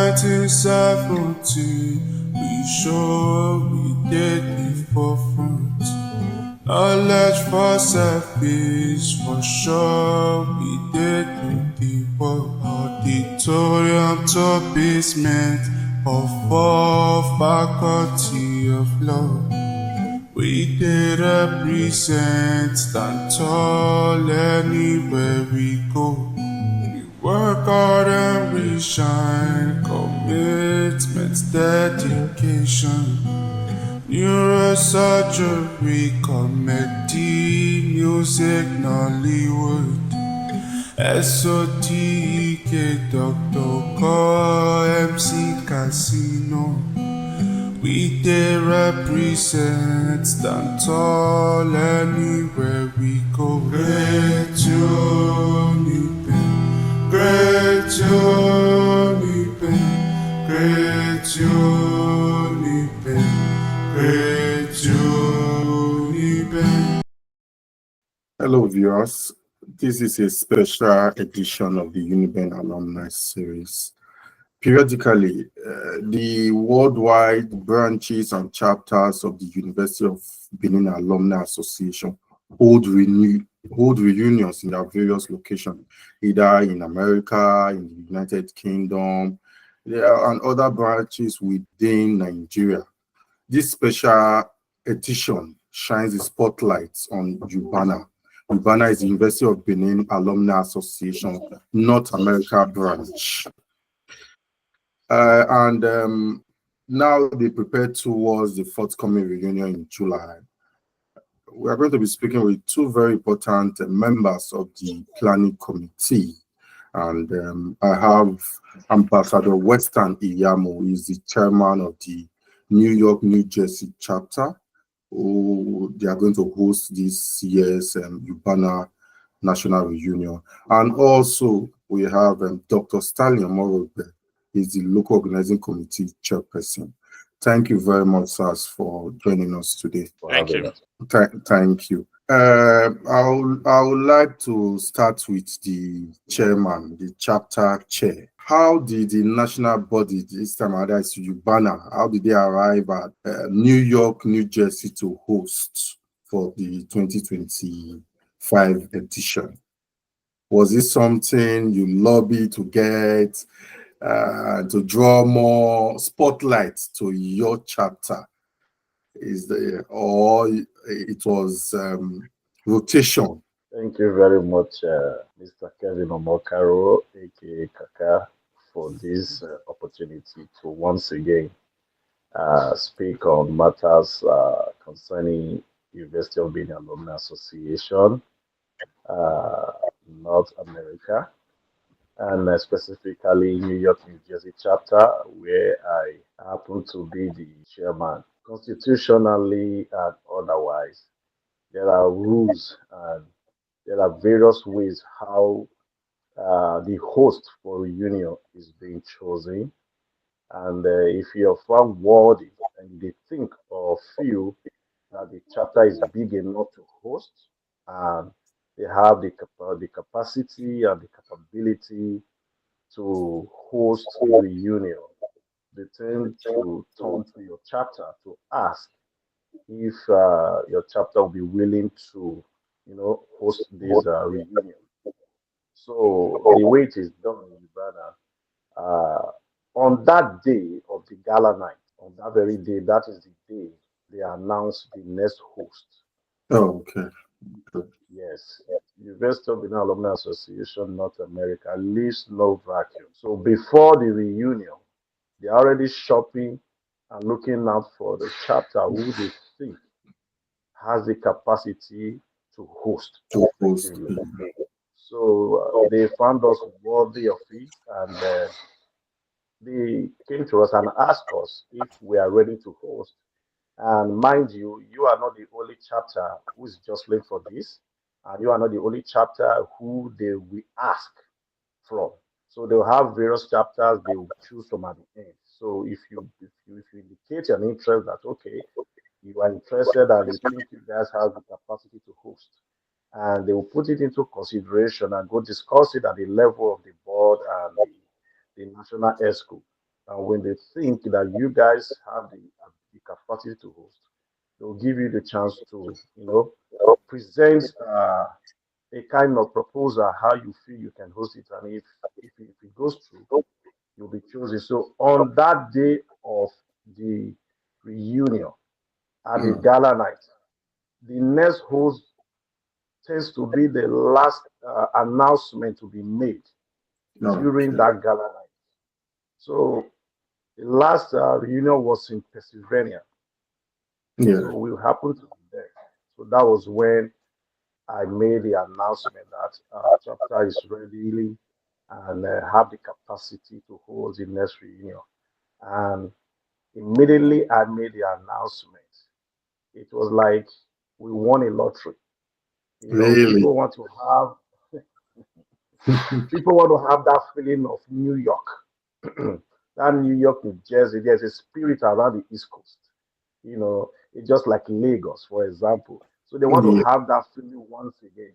1970, we sure we did the forefront. Knowledge for selfish, for sure we did the work. Auditorium to basement of all faculty of law. We did represent, stand tall anywhere we go. Work hard and we shine, commitment, dedication. Neurosurgery, comedy, music, Nollywood. SOTK, Dr. Call, MC Casino. We did represent, stand tall anywhere we go. Great Unipen, great Unipen, great Unipen, great Unipen. Hello, viewers. This is a special edition of the Uniben Alumni series. Periodically, the worldwide branches and chapters of the University of Benin Alumni Association hold reunions in their various locations, either in America, in the United Kingdom, and other branches within Nigeria. This special edition shines the spotlight on Ubaana. Ubaana is the University of Benin Alumni Association North America branch. Now they prepare towards the forthcoming reunion in July. We are going to be speaking with two very important members of the planning committee. And I have Ambassador Western Iyamo, who is the chairman of the New York, New Jersey chapter. Who they are going to host this year's Ubaana National Reunion. And also we have Dr. Stanley Omorogbe, is the local organizing committee chairperson. Thank you very much, sirs, for joining us today. Thank you. Thank you. I would like to start with the chairman, the chapter chair. How did the national body this time around, Ubaana, how did they arrive at New York, New Jersey to host for the 2025 edition? Was it something you lobbied to get, to draw more spotlight to your chapter? Or it was rotation? Thank you very much, Mr. Kevin Omokaro, aka Kaka, for this opportunity to once again speak on matters concerning University of Benin Alumni Association, North America, and specifically New York, New Jersey chapter, where I happen to be the chairman. Constitutionally and otherwise, there are rules and there are various ways how the host for reunion is being chosen. And if you're found worthy and they think or feel that the chapter is big enough to host and they have the capacity and the capability to host a reunion, they tend to turn to your chapter to ask if your chapter will be willing to, host this reunion. So the way it is done in Uganda, on that day of the gala night, on that very day, that is the day they announce the next host. Oh, okay. Yes, University of Benin Alumni Association North America leaves no vacuum. So before the reunion, they're already shopping and looking out for the chapter who they think has the capacity to host. So they found us worthy of it, and they came to us and asked us if we are ready to host. And mind you, you are not the only chapter who is jostling for this, and you are not the only chapter who they will ask from. So they'll have various chapters they will choose from at the end. So if you indicate an interest that okay, you are interested and you think you guys have the capacity to host, and they will put it into consideration and go discuss it at the level of the board and the national ESCO. And when they think that you guys have the capacity to host, they'll give you the chance to, present a kind of proposal how you feel you can host it. And if it goes through, you'll be chosen. So on that day of the reunion at the Mm. gala night, the next host tends to be the last announcement to be made during Okay. that gala night. So the last reunion was in Pennsylvania. Yeah. So we happened to be there. So that was when I made the announcement that chapter is ready and have the capacity to hold the next reunion. And immediately I made the announcement. It was like we won a lottery. Really? People want to have people want to have that feeling of New York. That New York, New Jersey, there's a spirit around the East Coast. It's just like Lagos, for example. So they want to Yeah. have that feeling once again.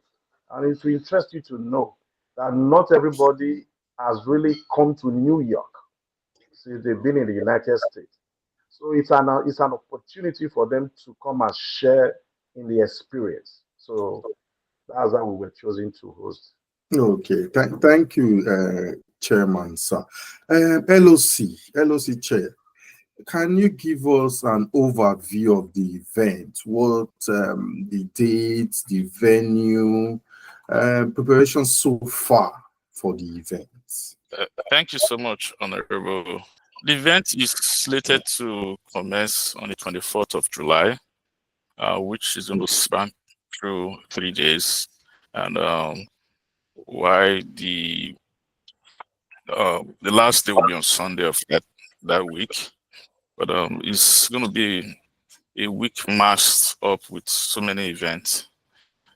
And it will interest you to know that not everybody has really come to New York since they've been in the United States. So it's an opportunity for them to come and share in the experience. So that's how we were chosen to host. Okay. Thank you, Chairman, sir. LOC Chair. Can you give us an overview of the event? What the dates, the venue, preparation so far for the event? Thank you so much, Honorable. The event is slated to commence on the 24th of July, which is going to span through 3 days. And why the last day will be on Sunday of that week. But it's going to be a week masked up with so many events.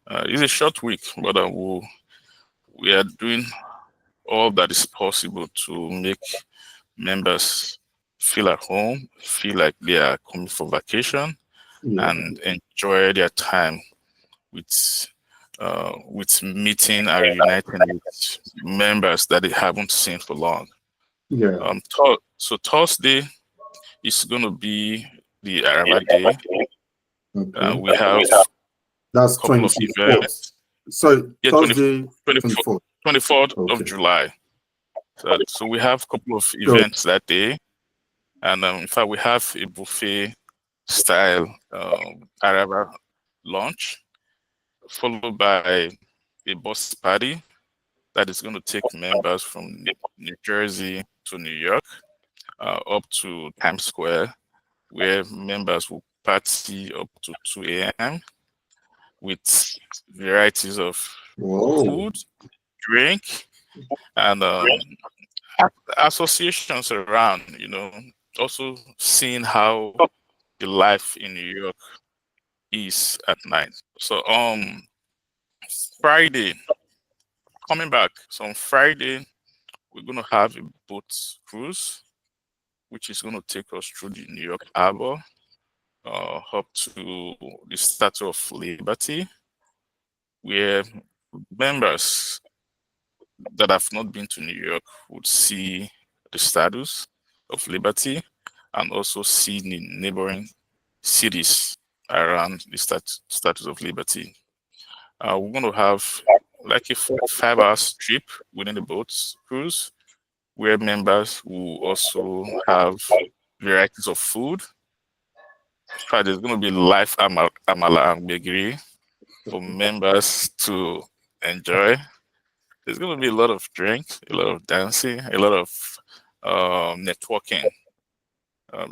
It's a short week, but we are doing all that is possible to make members feel at home, feel like they are coming for vacation, Yeah. and enjoy their time with meeting and reuniting with members that they haven't seen for long. Yeah. So Thursday is going to be the Araba Day. Okay. We have That's a couple of 24th. events. Sorry, Yeah, Thursday, 24th, 24th. 24th of Okay. July. So we have a couple of So, events that day. And in fact, we have a buffet style Araba lunch, followed by a bus party that is going to take members from New Jersey to New York, up to Times Square, where members will party up to 2 a.m. with varieties of whoa. food, drink, and associations around, also seeing how the life in New York is at night. So Friday, coming back. So on Friday, we're gonna have a boat cruise, which is gonna take us through the New York Harbor, up to the Statue of Liberty, where members that have not been to New York would see the statues of Liberty and also see the neighboring cities around the Statues of Liberty. We're going to have like a 5 hour trip within the boat cruise where members will also have varieties of food. In fact, there's going to be live amala and begiri for members to enjoy. There's going to be a lot of drink, a lot of dancing, a lot of networking.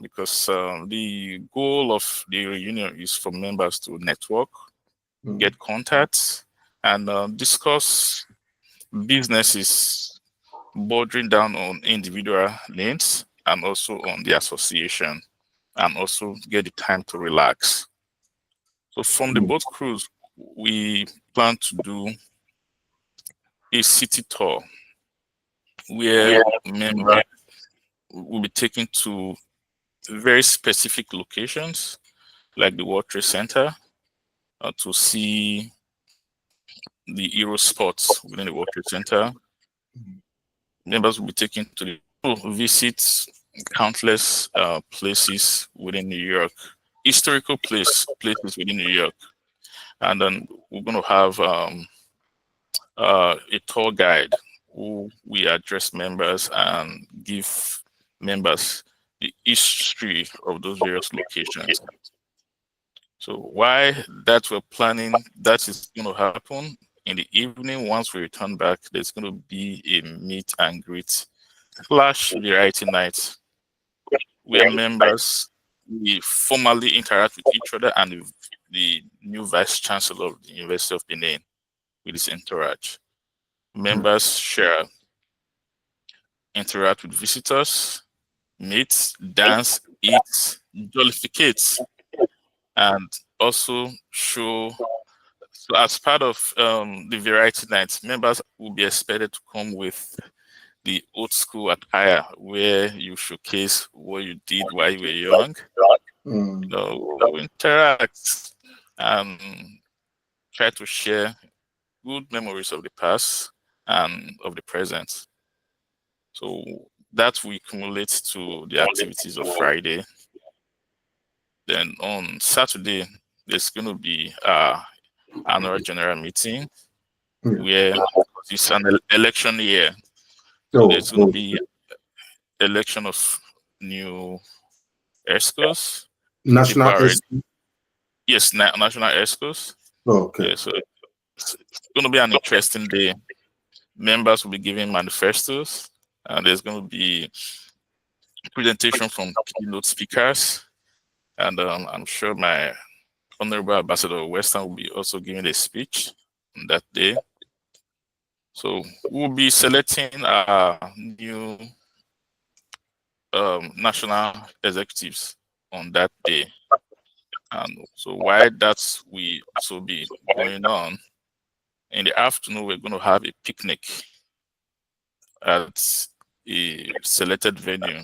Because the goal of the reunion is for members to network, get contacts, and discuss businesses bordering down on individual needs and also on the association, and also get the time to relax. So from the boat cruise, we plan to do a city tour where members will be taken to very specific locations like the World Trade Center to see the Euro spots within the World Trade Center. Members will be taken to visit countless places within New York, historical places within New York, and then we're going to have a tour guide who we address members and give members the history of those various locations. So why that we're planning that is going to happen in the evening once we return back, there's going to be a meet and greet / variety night where members we formally interact with each other and the new vice chancellor of the University of Benin with his entourage. Members share, interact with visitors, meet, dance, eat, jollificate, and also show. So as part of the variety nights, members will be expected to come with the old school attire where you showcase what you did while you were young. You know, we'll interact and try to share good memories of the past and of the present. So that will accumulate to the activities of Friday. Then on Saturday, there's going to be annual general meeting where it's an election year. So there's going to be election of new ESCOs. National Yes, national ESCOs. Okay. Yeah, so it's going to be an interesting day. Members will be giving manifestos, and there's going to be presentation from keynote speakers, and I'm sure my Honorable Ambassador Western will be also giving a speech on that day. So we'll be selecting our new national executives on that day. And so while that's we also be going on, in the afternoon, we're going to have a picnic at a selected venue.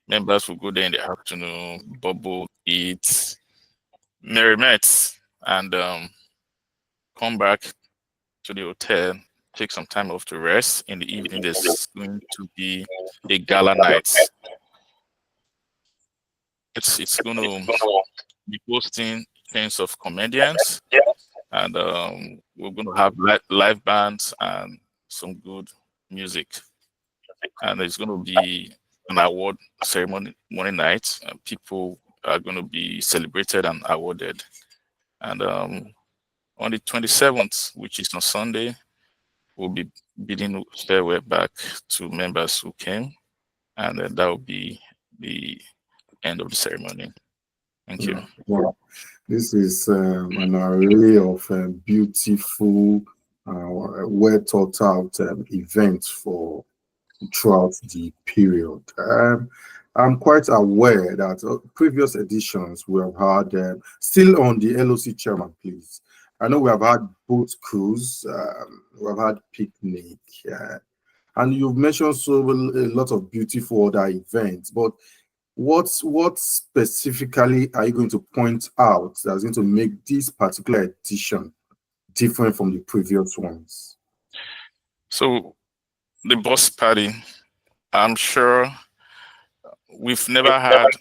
Members will go there in the afternoon, bubble, eat, merriment, and come back to the hotel, take some time off to rest. In the evening, there's going to be a gala night. It's going to be hosting tens of comedians, and we're going to have live bands and some good music. And it's going to be an award ceremony morning night. People are going to be celebrated and awarded. And on the 27th, which is on Sunday, we'll be bidding farewell back to members who came, and that will be the end of the ceremony. Thank you. Wow. This is an array of beautiful, well thought out events for throughout the period. I'm quite aware that previous editions we have had, still on the LOC chairman, please. I know we have had boat cruise, we have had picnic, and you've mentioned a lot of beautiful other events, but what specifically are you going to point out that's going to make this particular edition different from the previous ones? So the bus party, I'm sure we've never had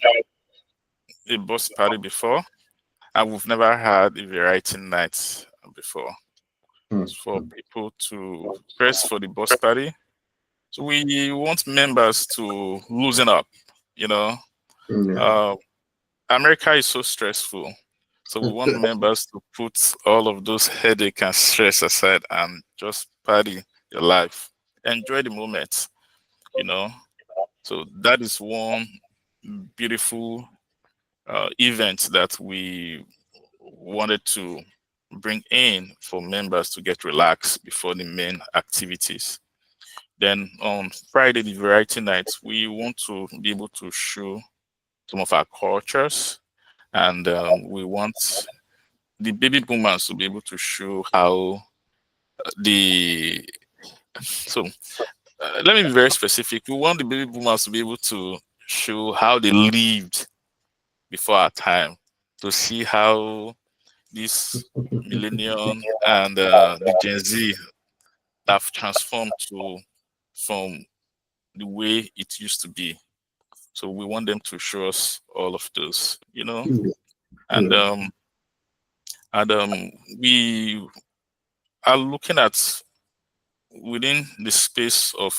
a bus party before, and we've never had a variety night before. For people to press for the bus party. So we want members to loosen up, you know. America is so stressful. So we want members to put all of those headache and stress aside and just party your life. Enjoy the moment, you know. So that is one beautiful event that we wanted to bring in for members to get relaxed before the main activities. Then on Friday, the variety nights, we want to be able to show some of our cultures, and we want the baby boomers to be able to show how let me be very specific. We want the baby boomers to be able to show how they lived before our time, to see how this millennium and the Gen Z have transformed from the way it used to be. So we want them to show us all of those, Yeah. and Yeah. we are looking at within the space of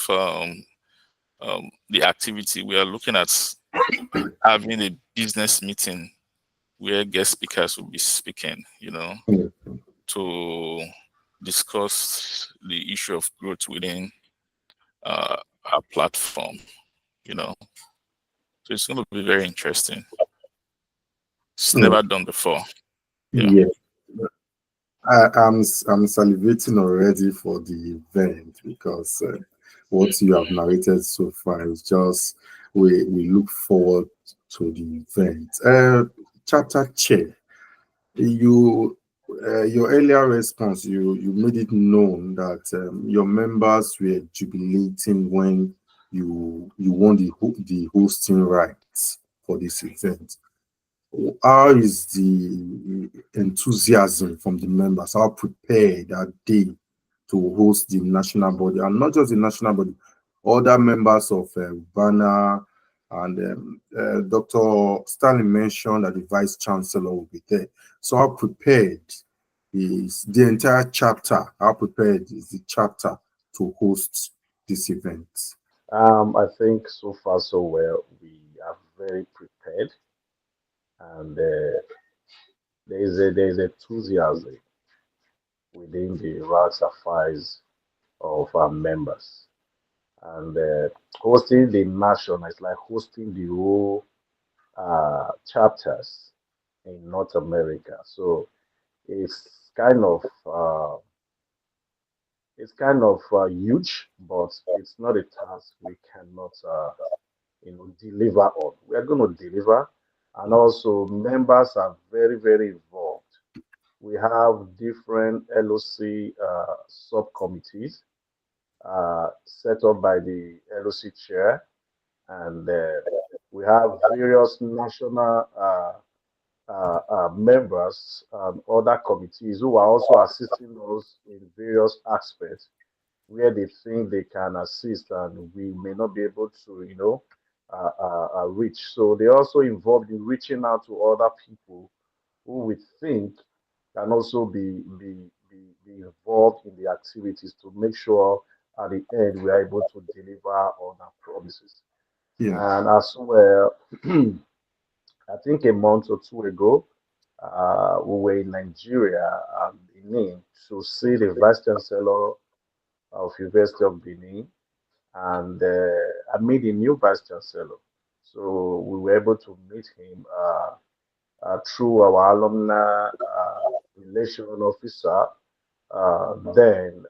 the activity. We are looking at having a business meeting where guest speakers will be speaking, Yeah. to discuss the issue of growth within our platform, you know. So it's going to be very interesting. It's Yeah. never done before. Yeah. Yeah. I'm salivating already for the event because what you have narrated so far is just we look forward to the event. Chapter chair, you your earlier response, you made it known that your members were jubilating when you won the hosting rights for this event. How is the enthusiasm from the members? How prepared are they to host the national body, and not just the national body, other members of Ubaana, and Dr. Stanley mentioned that the vice chancellor will be there. So how prepared is the entire chapter? How prepared is the chapter to host this event? I think so far so well. We are very prepared, and there is enthusiasm within the ranks and files of our members. And hosting the nation is like hosting the whole chapters in North America. So it's kind of huge, but it's not a task we cannot deliver on. We are going to deliver, and also members are very involved. We have different LOC subcommittees set up by the LOC chair, and we have various national members and other committees who are also assisting us in various aspects where they think they can assist and we may not be able to, reach. So they're also involved in reaching out to other people who we think can also be involved in the activities to make sure at the end we are able to deliver on our promises. Yeah. And as well, I think a month or two ago, we were in Nigeria and Benin to see the Vice Chancellor of University of Benin, and I made a new Vice Chancellor. So we were able to meet him through our alumni relation officer, then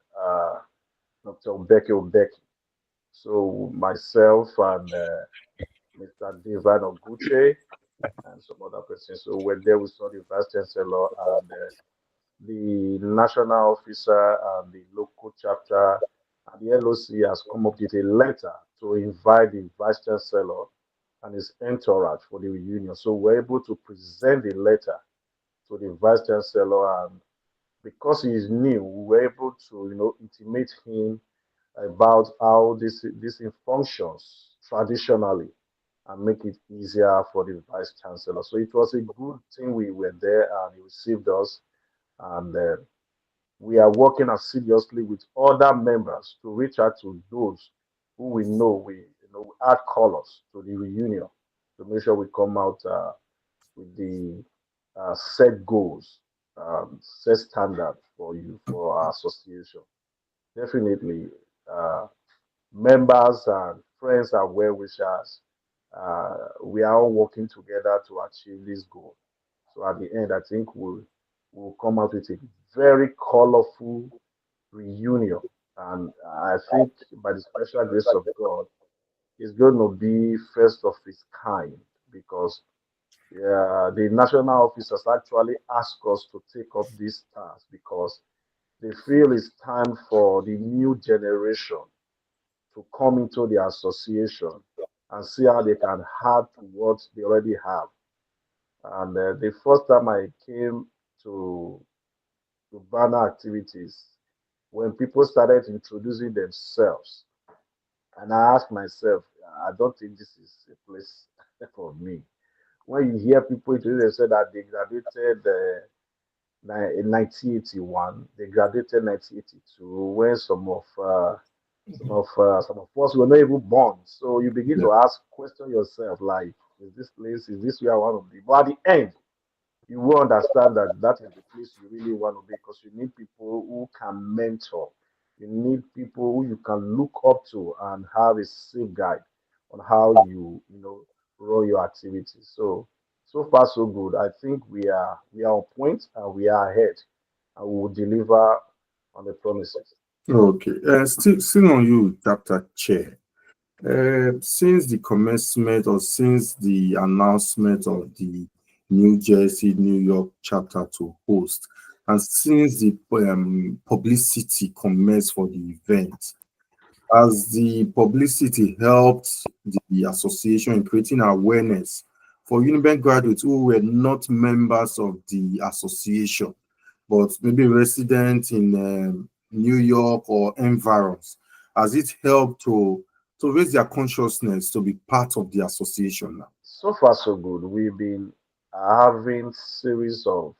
Dr. Obeki. So myself and Mr. Devan Oguche and some other persons. So we're there, we saw the Vice Chancellor and the national officer and the local chapter and the LOC has come up with a letter to invite the Vice Chancellor and his entourage for the reunion. So we're able to present the letter to the Vice Chancellor, and because he is new, we were able to, intimate him about how this thing functions traditionally and make it easier for the Vice Chancellor. So it was a good thing we were there and he received us, and we are working assiduously with other members to reach out to those who we know we add colors to the reunion to make sure we come out with the set goals, set standard for you for our association. Definitely, uh, members and friends and well wishers, we are all working together to achieve this goal. So at the end, I think we'll come out with a very colorful reunion. And I think by the special grace of God, it's going to be first of its kind because the national officers actually asked us to take up this task because they feel it's time for the new generation to come into the association and see how they can add to what they already have. And the first time I came to banner activities, when people started introducing themselves, and I asked myself, I don't think this is a place When you hear people introduce themselves that they graduated in 1981, they graduated 1982, when some of us were not even born. So you begin Yeah. to ask, question yourself, like, is this place, is this where I want to be? But at the end, you will understand that that is the place you really want to be, because you need people who can mentor. You need people who you can look up to and have a safe guide on how you run your activities. So far so good. I think we are on point and we are ahead, and we will deliver on the promises. Okay. Still on you, Dr. Chair. Since the commencement or since the announcement of the New Jersey, New York chapter to host, and since the publicity commenced for the event, has the publicity helped the association in creating awareness for Uniben graduates who were not members of the association, but maybe resident in New York or environs? Has it helped to raise their consciousness to be part of the association now? So far so good. We've been having series of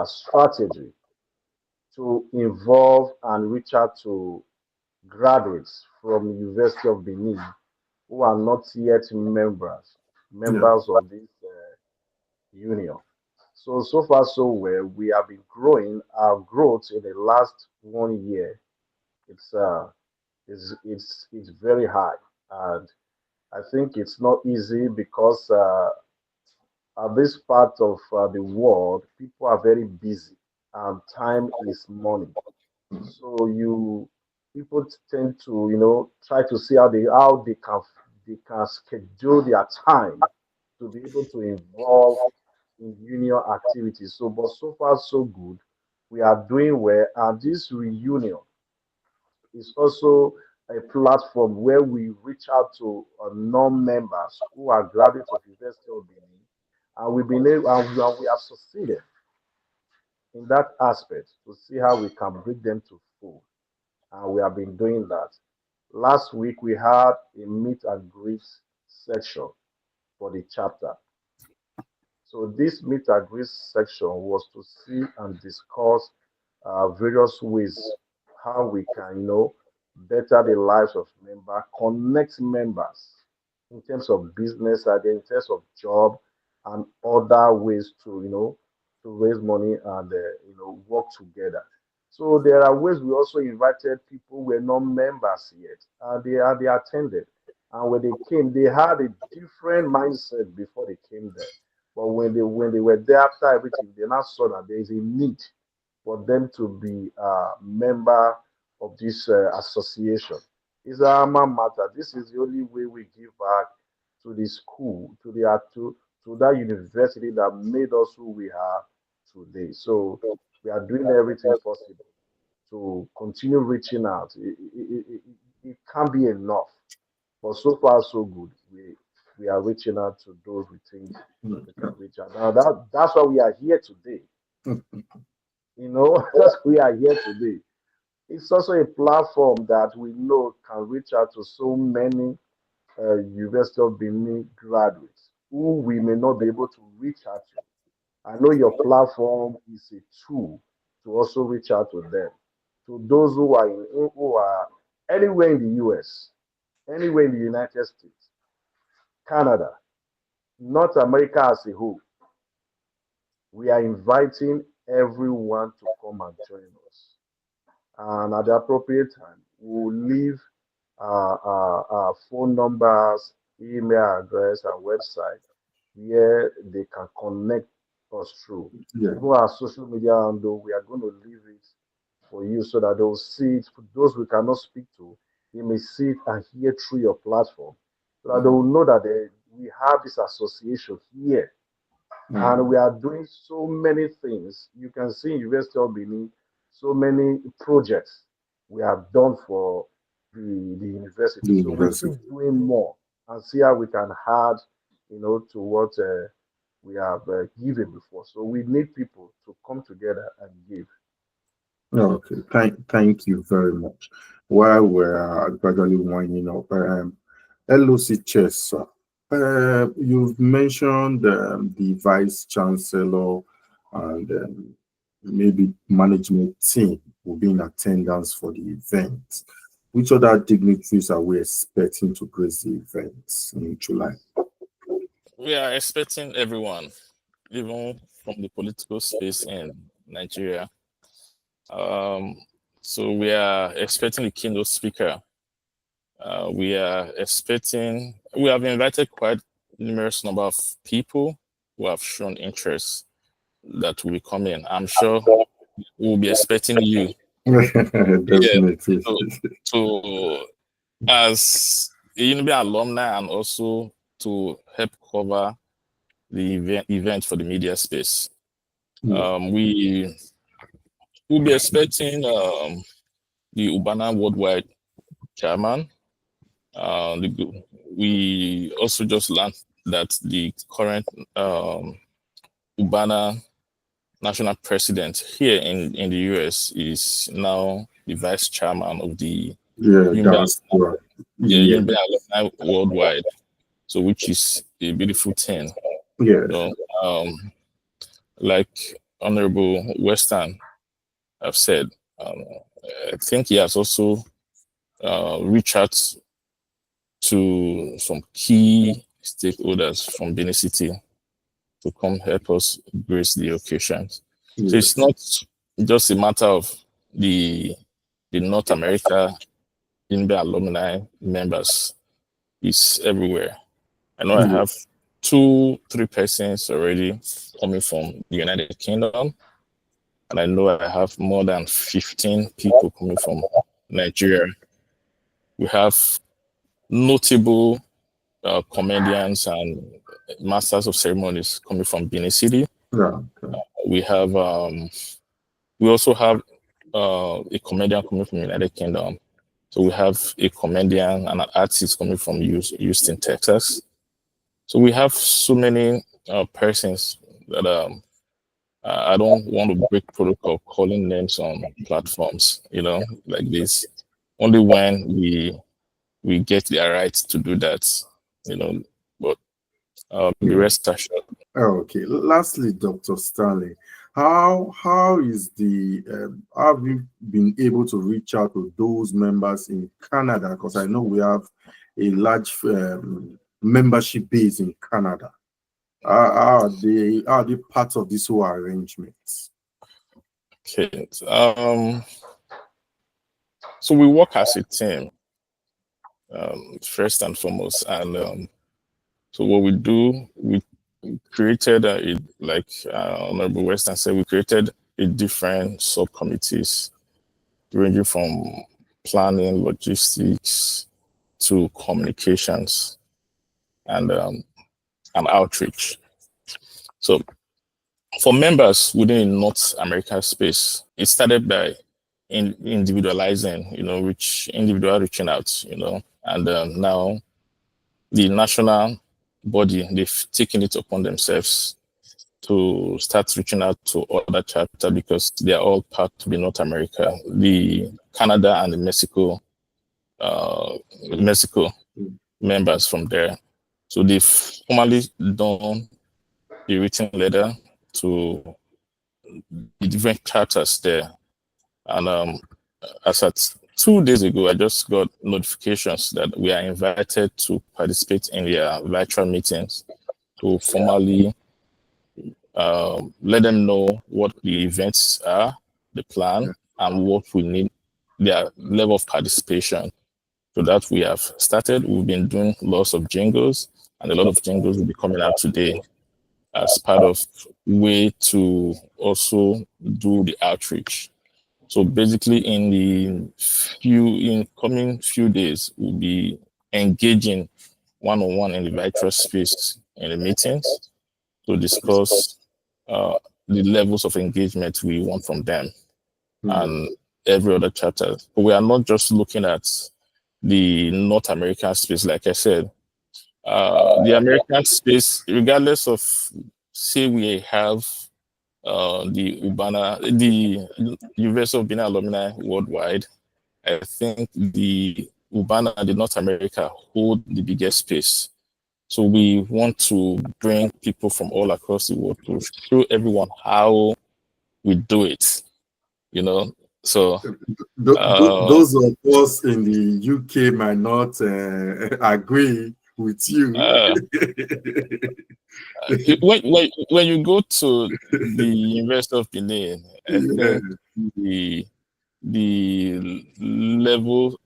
strategy to involve and reach out to graduates from University of Benin who are not yet Yeah. members of this union. So far so well. We have been growing. Our growth in the last 1 year, it's it's very high, and I think it's not easy because at this part of the world, people are very busy, and time is money. So people tend to try to see how they can schedule their time to be able to involve in union activities. So, but so far so good. We are doing well, and this reunion is also a platform where we reach out to non-members who are graduates of University of Benin, and we've been able, and we have succeeded in that aspect to see how we can bring them to fold, and we have been doing that. Last week we had a meet and greet section for the chapter. So this meet and greet section was to see and discuss various ways how we can, better the lives of members, connect members in terms of business idea, in terms of job, and other ways to raise money and work together. So there are ways we also invited people who were not members yet, and they attended. And when they came, they had a different mindset before they came there. But when they were there after everything, they now saw that there is a need for them to be a member of this association. It's a alma mater. This is the only way we give back to the school, to that university that made us who we are today. So we are doing everything possible to continue reaching out. It can't be enough, but so far so good. We are reaching out to those we think we can reach out. Now that's why we are here today. That's why we are here today. It's also a platform that we know can reach out to so many University of Benin graduates who we may not be able to reach out to. I know your platform is a tool to also reach out to them, to those who are anywhere in the US, anywhere in the United States, Canada, North America as a whole. We are inviting everyone to come and join us. And at the appropriate time, we'll leave phone numbers, email address, and website where they can connect us through. Yeah. Even our social media handle, we are going to leave it for you so that they'll see it. For those we cannot speak to, they may see it and hear through your platform, so that they will know that we have this association here, and we are doing so many things. You can see in University of Benin, so many projects we have done for the The university. So we university. keep doing more and see how we can add, to what we have given before. So we need people to come together and give. Okay. Thank you very much. While we're gradually winding up, LOC chess, sir. You've mentioned the vice chancellor and maybe management team will be in attendance for the event. Which other dignitaries are we expecting to grace the event in July? We are expecting everyone, even from the political space in Nigeria. So we are expecting the keynote speaker. We have invited quite numerous number of people who have shown interest that will come in. I'm sure we'll be expecting you. Yeah, Definitely. to as a Unibe alumni and also to help cover the event for the media space. We will be expecting the Ubaana worldwide chairman. We also just learned that the current Ubaana national president here in the US is now the vice chairman of the That's right. Unibe Alumni worldwide. So which is a beautiful thing. Yeah. So, like Honorable Western have said, I think he has also reached out to some key stakeholders from Benin City to come help us grace the occasions. Yes. So it's not just a matter of the North America Unibe alumni members. It's everywhere. I know I have 2-3 persons already coming from the United Kingdom, and I know I have more than 15 people coming from Nigeria. We have notable comedians and masters of ceremonies coming from Benin City. We also have a comedian coming from the United Kingdom. So we have a comedian and an artist coming from Houston, Texas. So we have so many persons that I don't want to break protocol calling names on platforms, like this. Only when we get the right to do that, but be rest assured. Okay. Lastly, Dr. Stanley, how is how have you been able to reach out to those members in Canada? Because I know we have a large membership base in Canada. How are they part of this whole arrangement? Okay. So we work as a team, first and foremost, and so what we do, we created like Honorable Western said, we created a different subcommittees ranging from planning, logistics to communications and outreach. So for members within the North America space, it started by individualizing, reaching out, and now the national body, they've taken it upon themselves to start reaching out to other chapters because they are all part of the North America, the Canada and the Mexico members from there. So they've formally done a written letter to the different chapters there. And as at 2 days ago, I just got notifications that we are invited to participate in their virtual meetings to formally let them know what the events are, the plan, and what we need, their level of participation. So that we have started. We've been doing lots of jingles, and a lot of jingles will be coming out today as part of way to also do the outreach. So basically in the coming few days, we'll be engaging one-on-one in the virtual space in the meetings to discuss the levels of engagement we want from them and every other chapter. But we are not just looking at the North American space, like I said. The American space, regardless of, say we have the Ubaana, the University of Benin Alumni worldwide, I think the Ubaana and the North America hold the biggest space. So we want to bring people from all across the world to show everyone how we do it. So Those of us in the UK might not agree with you. uh, when you go to the University of Benin, I Yeah. think the levels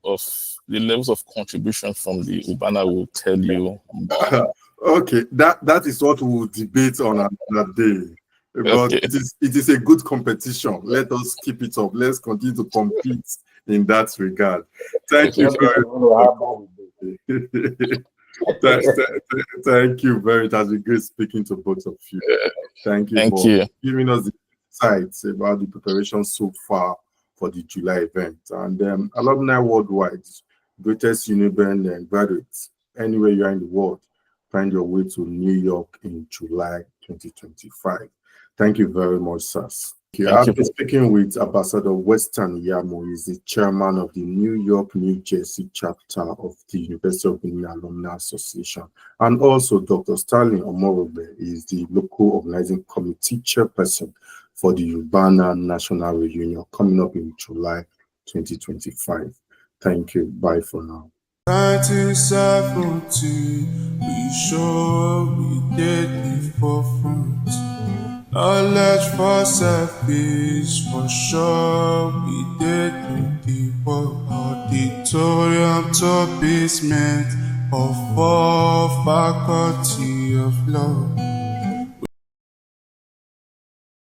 of contribution from the Ubaana will tell you more. Okay, that is what we'll debate on another day. But Okay. it is a good competition. Let us keep it up. Let's continue to compete in that regard. Thank you Okay. Not if you want to have that with very thank you very. It has been great speaking to both of you. Thank you Thank for you. giving us the insights about the preparation so far for the July event. And alumni worldwide, greatest Uniben graduates, anywhere you are in the world, find your way to New York in July 2025. Thank you very much, sirs. Thank I've you. been speaking with Ambassador Western Yamo. He's the chairman of the New York, New Jersey chapter of the University of Benin Alumni Association. And also Dr. Sterling Omorobe is the local organizing committee chairperson for the Ubaana National Reunion coming up in July 2025. Thank you. Bye for now. 1970, we sure we did the forefront. Knowledge for selfish, for sure we did the work. Auditorium to basement of all faculty of law.